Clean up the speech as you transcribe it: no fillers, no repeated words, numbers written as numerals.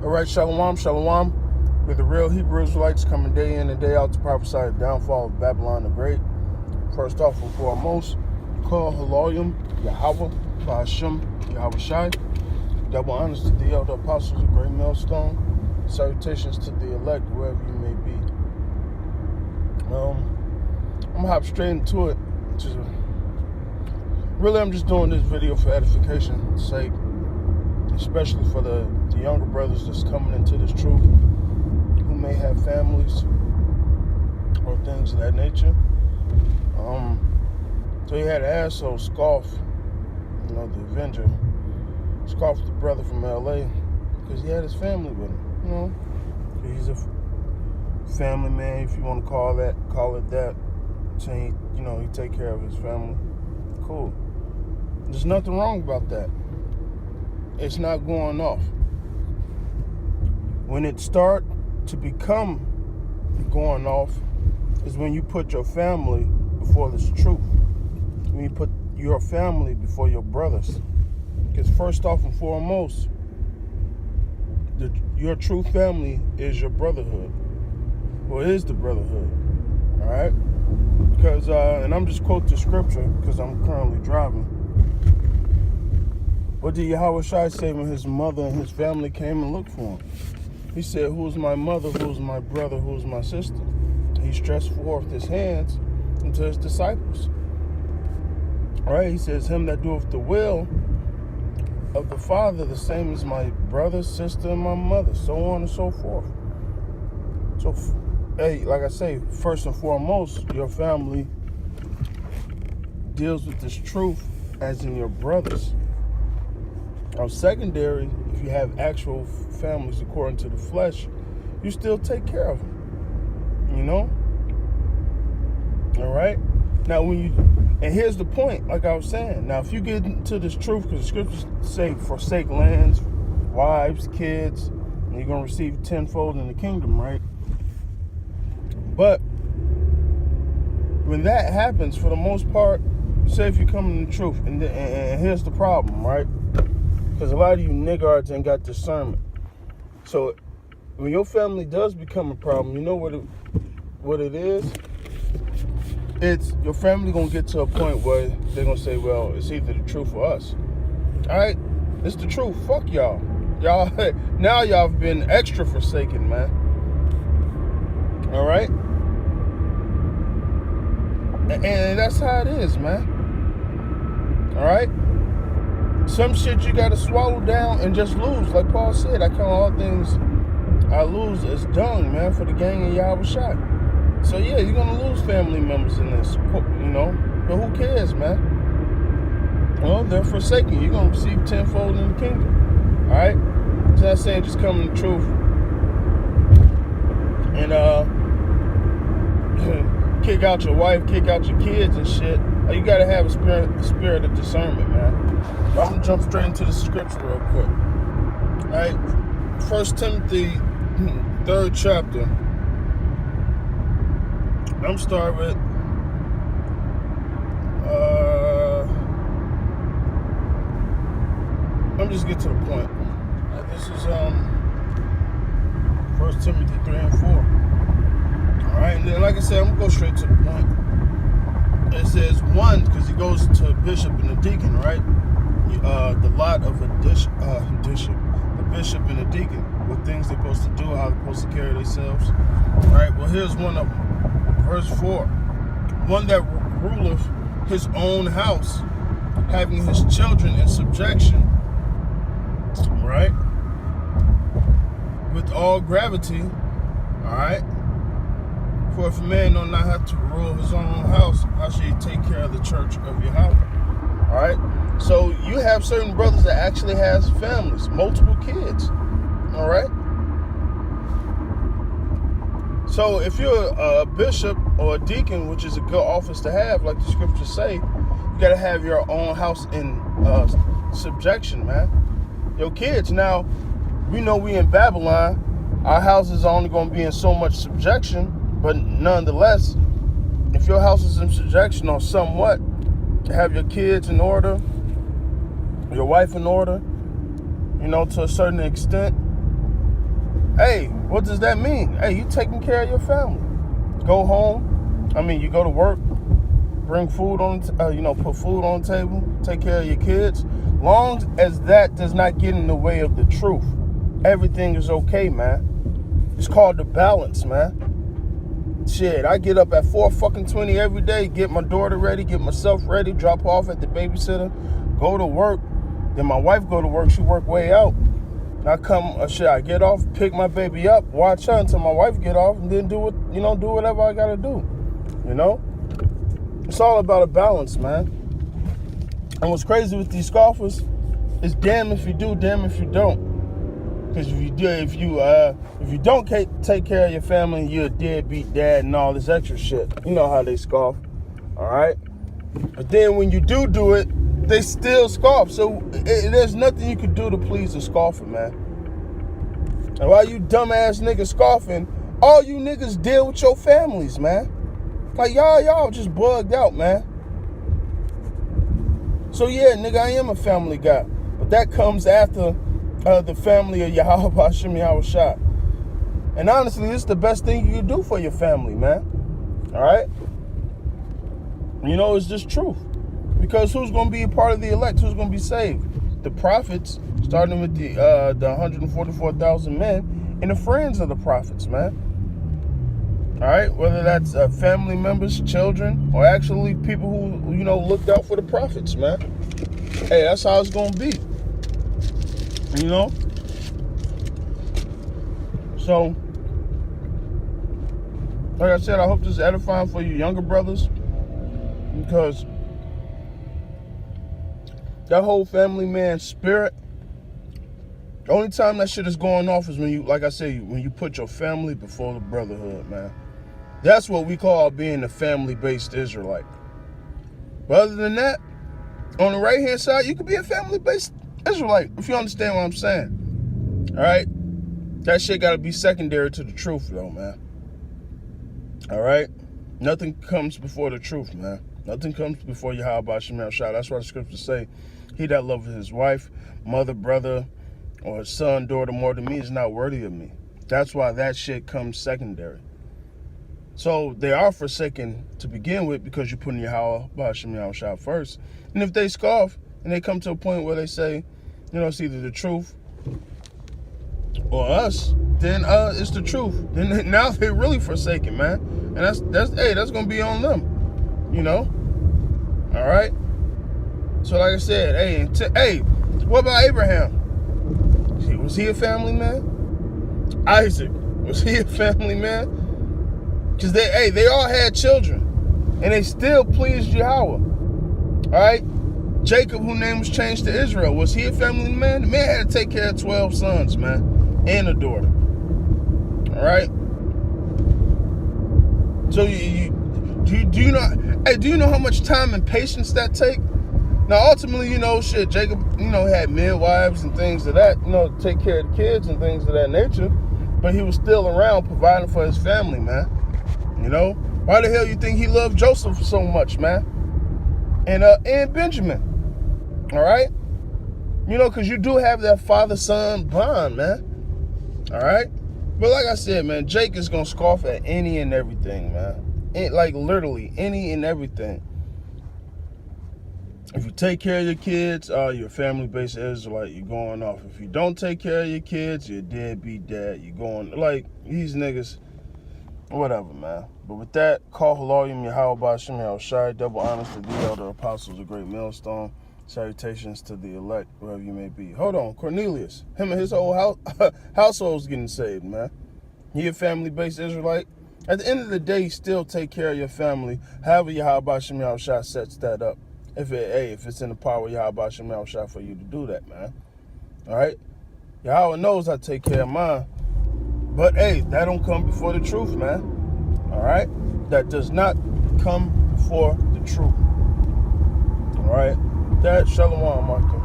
All right, shalom, shalom. We're the real Hebrew Israelites coming day in and day out to prophesy the downfall of Babylon the Great. First off and foremost, call Haloyim, Yahweh, Ba'ashem, Yahweh Shai. Double honors to the elder apostles of Great Millstone. Salutations to the elect, wherever you may be. I'm going to hop straight into it. Really, I'm just doing this video for edification's sake, especially for the younger brothers that's coming into this truth, who may have families or things of that nature. So you had an asshole scoff, the Avenger, scoff the brother from LA because he had his family with him, He's a family man, if you want to call it that. Saying, he take care of his family. Cool. There's nothing wrong about that. It's not going off. When it start to become going off is when you put your family before this truth. When you put your family before your brothers. Because first off and foremost, your true family is your brotherhood. Well, it is the brotherhood. All right? Because, and I'm just quoting the scripture because I'm currently driving. What did Yahweh Shai say when his mother and his family came and looked for him? He said, who's my mother, who's my brother, who's my sister? He stretched forth his hands unto his disciples. All right, he says, him that doeth the will of the Father, the same as my brother, sister, and my mother, so on and so forth. So, hey, like I say, first and foremost, your family deals with this truth as in your brothers. Now, secondary, if you have actual families according to the flesh, you still take care of them, All right? Now, and here's the point, like I was saying. Now, if you get into this truth, because the scriptures say, forsake lands, wives, kids, and you're going to receive tenfold in the kingdom, right? But when that happens, for the most part, say if you come in the truth, and here's the problem, right? Because a lot of you niggards ain't got discernment. So when your family does become a problem, you know what it is? It's your family gonna get to a point where they're gonna say, well, it's either the truth or us. All right? It's the truth. Fuck y'all. Now y'all have been extra forsaken, man. All right? And that's how it is, man. All right? Some shit you gotta swallow down and just lose. Like Paul said, I count all things I lose as dung, man, for the gang of Yahweh Shai. So yeah, you're gonna lose family members in this, but who cares, man? Well, they're forsaken. You're gonna receive tenfold in the kingdom. All right? So I'm saying just come to the truth. And kick out your wife, kick out your kids and shit. You gotta have a spirit of discernment, man. I'm gonna jump straight into the scripture real quick. All right, 1 Timothy 3rd chapter. I'm starting with let me just get to the point. This is 1 Timothy 3 and 4. All right, and then like I said, I'm gonna go straight to the point. It says one, because he goes to a bishop and a deacon, right? The lot of a bishop and a deacon, what things they're supposed to do, how they're supposed to carry themselves. All right, well, here's one of them. Verse 4. One that ruleth his own house, having his children in subjection, right? With all gravity, all right? For if a man know not how to rule his own house, how should he take care of the church of your house? All right? So you have certain brothers that actually has families, multiple kids. All right? So if you're a bishop or a deacon, which is a good office to have, like the scriptures say, you got to have your own house in subjection, man. Your kids, now, we know we in Babylon. Our houses are only going to be in so much subjection. But nonetheless, if your house is in subjection or somewhat, have your kids in order, your wife in order, to a certain extent, Hey, what does that mean? Hey, you taking care of your family. Go home. You go to work, bring food on, put food on the table, take care of your kids. Long as that does not get in the way of the truth, everything is okay, man. It's called the balance, man. Shit, I get up at 4:20 every day, get my daughter ready, get myself ready, drop off at the babysitter, go to work. Then my wife go to work. She work way out. I come, I get off, pick my baby up, watch her until my wife get off, and then do whatever I gotta do. It's all about a balance, man. And what's crazy with these scoffers is damn if you do, damn if you don't. Because if you don't take care of your family, you're a deadbeat dad and all this extra shit. You know how they scoff, all right? But then when you do it, they still scoff. So there's nothing you can do to please a scoffer, man. And while you dumbass niggas scoffing, all you niggas deal with your families, man. Like y'all just bugged out, man. So yeah, nigga, I am a family guy, but that comes after the family of Yahweh Hashem Yahushua. And honestly, this is the best thing you can do for your family, man. All right? It's just truth. Because who's going to be a part of the elect? Who's going to be saved? The prophets, starting with the 144,000 men, and the friends of the prophets, man. All right? Whether that's family members, children, or actually people who, looked out for the prophets, man. Hey, that's how it's going to be. So, like I said, I hope this is edifying for you younger brothers, because that whole family man spirit, the only time that shit is going off is when you put your family before the brotherhood, man. That's what we call being a family-based Israelite. But other than that, on the right-hand side, you could be a family-based Israelite, if you understand what I'm saying. All right? That shit got to be secondary to the truth, though, man. All right? Nothing comes before the truth, man. Nothing comes before Yahweh Shemel Shah. That's why the scriptures say, he that loveth his wife, mother, brother, or his son, daughter more than me is not worthy of me. That's why that shit comes secondary. So they are forsaken to begin with, because you're putting Yahweh Shemel Shah first. And if they scoff and they come to a point where they say, it's either the truth or us, then it's the truth. Then now they're really forsaken, man. And that's gonna be on them. All right. So like I said, hey, what about Abraham? Was he a family man? Isaac, was he a family man? Because they all had children, and they still pleased Yahweh. All right. Jacob, whose name was changed to Israel, was he a family man? The man had to take care of 12 sons, man, and a daughter. All right. So do you know how much time and patience that take? Now, ultimately, Jacob, had midwives and things of that, to take care of the kids and things of that nature, but he was still around providing for his family, man. Why the hell you think he loved Joseph so much, man? And Benjamin. All right? Because you do have that father-son bond, man. All right? But like I said, man, Jake is going to scoff at any and everything, man. Like, literally, any and everything. If you take care of your kids, you're a family-based Israelite, you're going off. If you don't take care of your kids, you're a deadbeat dad. You're going, like, these niggas, whatever, man. But with that, call Haloyim Yahweh Shem Shai, double honors to the elder apostles, a great millstone. Salutations to the elect, wherever you may be. Hold on, Cornelius. Him and his whole household's getting saved, man. He a family-based Israelite. At the end of the day, still take care of your family. However, Yahweh Shem Shai sets that up. If it's in the power of Yahweh Shem Shai for you to do that, man. All right? Yahweh knows I take care of mine. But, that don't come before the truth, man. All right? That does not come before the truth. All right? That, Shalom, Martin.